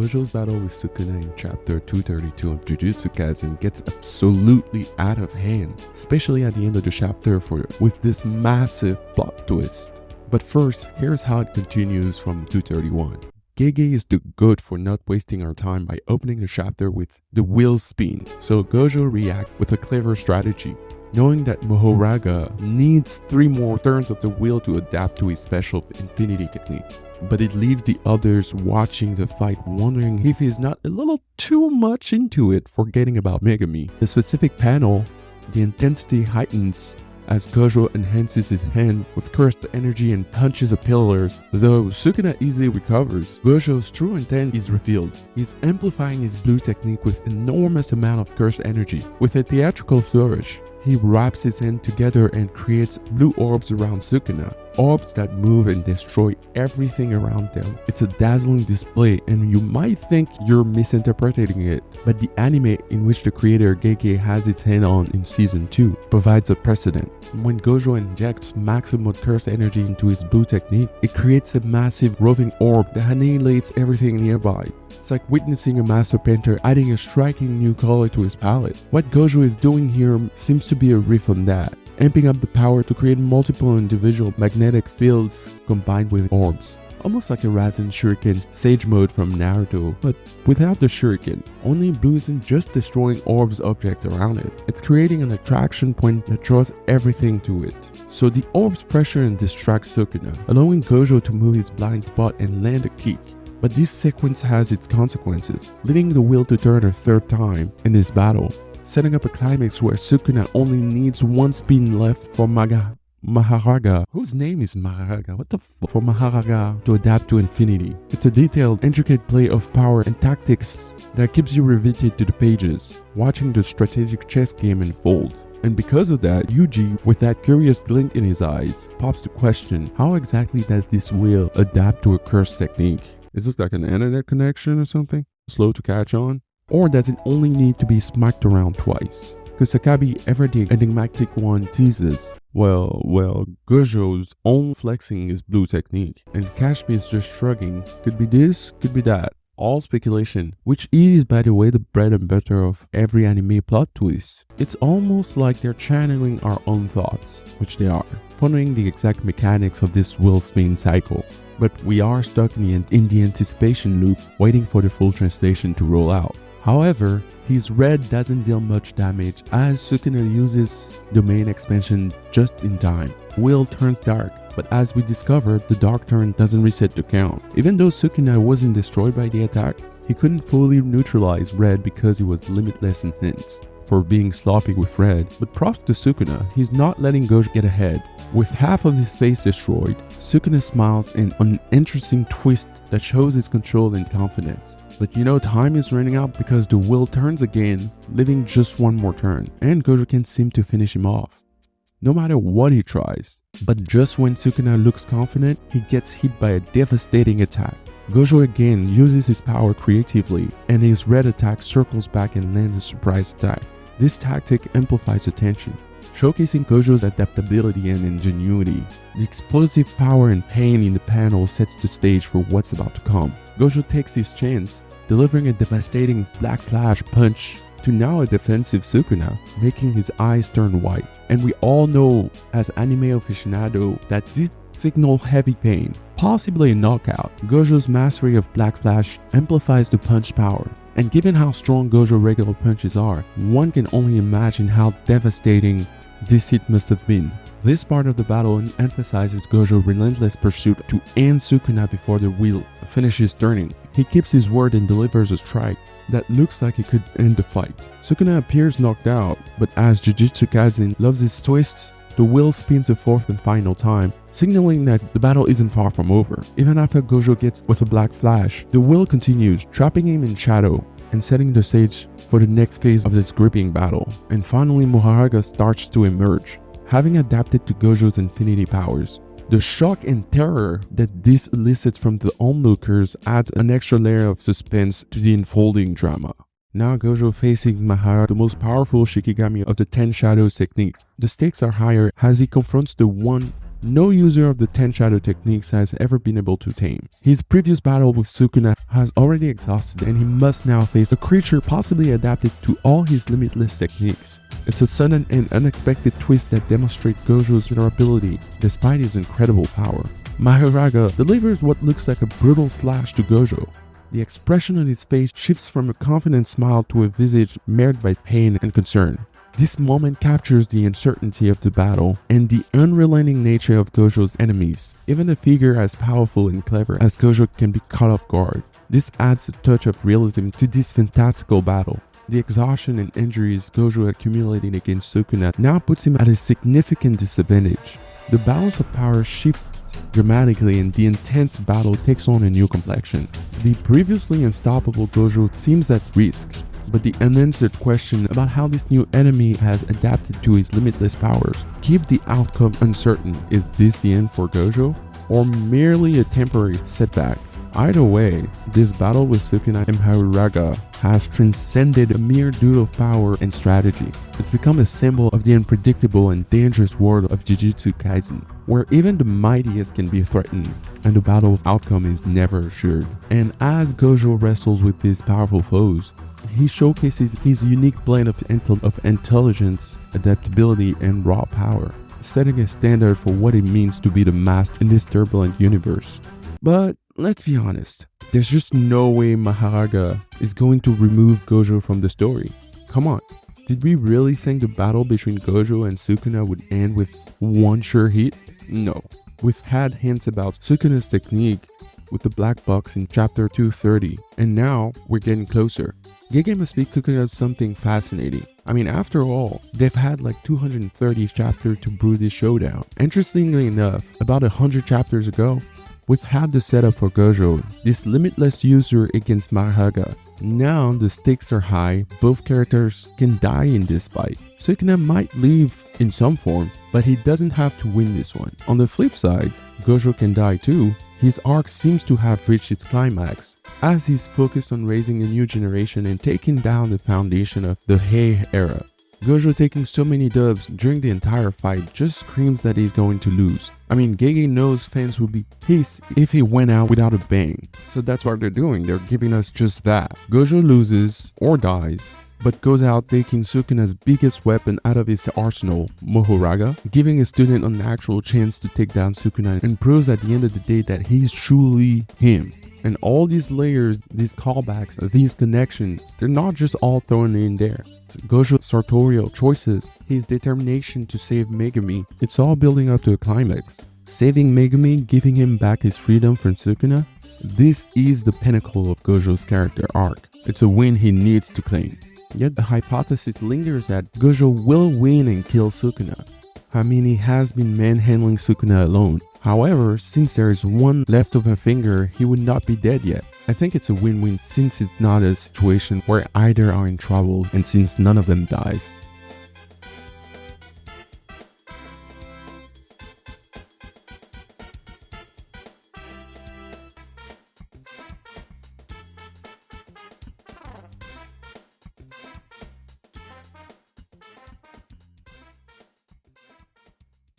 Gojo's battle with Sukuna in chapter 232 of Jujutsu Kaisen gets absolutely out of hand, especially at the end of the chapter with this massive plot twist. But first, here's how it continues from 231. Gege is the good for not wasting our time by opening the chapter with the wheel spin, so Gojo reacts with a clever strategy. Knowing that Mahoraga needs 3 more turns of the wheel to adapt to his special infinity technique. But it leaves the others watching the fight wondering if he's not a little too much into it, forgetting about Megami. The specific panel, the intensity heightens as Gojo enhances his hand with cursed energy and punches the pillars, though Sukuna easily recovers. Gojo's true intent is revealed. He's amplifying his blue technique with enormous amount of cursed energy. With a theatrical flourish, he wraps his hand together and creates blue orbs around Sukuna. Orbs that move and destroy everything around them. It's a dazzling display and you might think you're misinterpreting it, but the anime in which the creator Gege has its hand on in season 2 provides a precedent. When Gojo injects maximum cursed energy into his blue technique, it creates a massive roving orb that annihilates everything nearby. It's like witnessing a master painter adding a striking new color to his palette. What Gojo is doing here seems to be a riff on that, amping up the power to create multiple individual magnetic fields combined with orbs. Almost like a Rasen Shuriken Sage mode from Naruto, but without the Shuriken. Only blue isn't just destroying orbs object around it, it's creating an attraction point that draws everything to it. So the orbs pressure and distract Sukuna, allowing Gojo to move his blind spot and land a kick. But this sequence has its consequences, leading the wheel to turn a 3rd time in this battle, setting up a climax where Sukuna only needs 1 spin left for Mahoraga, whose name is Mahoraga, for Mahoraga to adapt to infinity. It's a detailed, intricate play of power and tactics that keeps you riveted to the pages, watching the strategic chess game unfold. And because of that, Yuji, with that curious glint in his eyes, pops the question, how exactly does this wheel adapt to a curse technique? Is this like an internet connection or something? Slow to catch on? Or does it only need to be smacked around twice? Kusakabe, ever the enigmatic one, teases, well, Gojo's own flexing his blue technique, and Kashmi's just shrugging, could be this, could be that. All speculation, which is, by the way, the bread and butter of every anime plot twist. It's almost like they're channeling our own thoughts, which they are, pondering the exact mechanics of this wheel spin cycle. But we are stuck in the anticipation loop, waiting for the full translation to roll out. However, his red doesn't deal much damage as Sukuna uses the main expansion just in time. Wheel turns dark, but as we discovered, the dark turn doesn't reset the count. Even though Sukuna wasn't destroyed by the attack, he couldn't fully neutralize red because he was limitless in hints for being sloppy with red. But props to Sukuna, he's not letting Gojo get ahead. With half of his face destroyed, Sukuna smiles in an interesting twist that shows his control and confidence. But you know time is running out because the wheel turns again, leaving just 1 more turn, and Gojo can't seem to finish him off, no matter what he tries. But just when Sukuna looks confident, he gets hit by a devastating attack. Gojo again uses his power creatively, and his red attack circles back and lands a surprise attack. This tactic amplifies the tension, showcasing Gojo's adaptability and ingenuity. The explosive power and pain in the panel sets the stage for what's about to come. Gojo takes his chance, delivering a devastating black flash punch to now a defensive Sukuna, making his eyes turn white. And we all know as anime aficionado that this signals heavy pain, possibly a knockout. Gojo's mastery of black flash amplifies the punch power. And given how strong Gojo's regular punches are, one can only imagine how devastating this hit must have been. This part of the battle emphasizes Gojo's relentless pursuit to end Sukuna before the wheel finishes turning. He keeps his word and delivers a strike that looks like it could end the fight. Sukuna appears knocked out, but as Jujutsu Kaisen loves its twists, the wheel spins a 4th and final time, signaling that the battle isn't far from over. Even after Gojo gets with a black flash, the wheel continues, trapping him in shadow and setting the stage for the next phase of this gripping battle. And finally, Mahoraga starts to emerge, having adapted to Gojo's infinity powers. The shock and terror that this elicits from the onlookers adds an extra layer of suspense to the unfolding drama. Now Gojo facing Mahoraga, the most powerful Shikigami of the 10 Shadows technique. The stakes are higher as he confronts the one no user of the 10 shadow techniques has ever been able to tame. His previous battle with Sukuna has already exhausted, and he must now face a creature possibly adapted to all his limitless techniques. It's a sudden and unexpected twist that demonstrates Gojo's durability despite his incredible power. Mahoraga delivers what looks like a brutal slash to Gojo. The expression on his face shifts from a confident smile to a visage marred by pain and concern. This moment captures the uncertainty of the battle and the unrelenting nature of Gojo's enemies. Even a figure as powerful and clever as Gojo can be caught off guard. This adds a touch of realism to this fantastical battle. The exhaustion and injuries Gojo accumulated against Sukuna now puts him at a significant disadvantage. The balance of power shifts dramatically and the intense battle takes on a new complexion. The previously unstoppable Gojo seems at risk, but the unanswered question about how this new enemy has adapted to his limitless powers keep the outcome uncertain. Is this the end for Gojo, or merely a temporary setback? Either way, this battle with Sukuna and Mahoraga has transcended a mere duel of power and strategy. It's become a symbol of the unpredictable and dangerous world of Jujutsu Kaisen, where even the mightiest can be threatened, and the battle's outcome is never assured. And as Gojo wrestles with these powerful foes, he showcases his unique blend of intelligence, adaptability, and raw power, setting a standard for what it means to be the master in this turbulent universe. But let's be honest, there's just no way Mahoraga is going to remove Gojo from the story. Come on, did we really think the battle between Gojo and Sukuna would end with one sure hit? No. We've had hints about Sukuna's technique with the black box in chapter 230, and now we're getting closer. Gege must be cooking up something fascinating. I mean, after all, they've had like 230 chapters to brew this showdown. Interestingly enough, about 100 chapters ago, we've had the setup for Gojo, this limitless user against Mahoraga. Now the stakes are high, both characters can die in this fight. Sukuna might leave in some form, but he doesn't have to win this one. On the flip side, Gojo can die too. His arc seems to have reached its climax, as he's focused on raising a new generation and taking down the foundation of the Hei era. Gojo taking so many dubs during the entire fight just screams that he's going to lose. I mean, Gege knows fans would be pissed if he went out without a bang. So that's what they're doing, they're giving us just that. Gojo loses or dies, but goes out taking Sukuna's biggest weapon out of his arsenal, Mahoraga, giving a student an actual chance to take down Sukuna and proves at the end of the day that he's truly him. And all these layers, these callbacks, these connections, they're not just all thrown in there. Gojo's sartorial choices, his determination to save Megami, it's all building up to a climax. Saving Megami, giving him back his freedom from Sukuna, this is the pinnacle of Gojo's character arc. It's a win he needs to claim. Yet the hypothesis lingers that Gojo will win and kill Sukuna. I mean, he has been manhandling Sukuna alone. However, since there is one leftover finger, he would not be dead yet. I think it's a win-win since it's not a situation where either are in trouble and since none of them dies.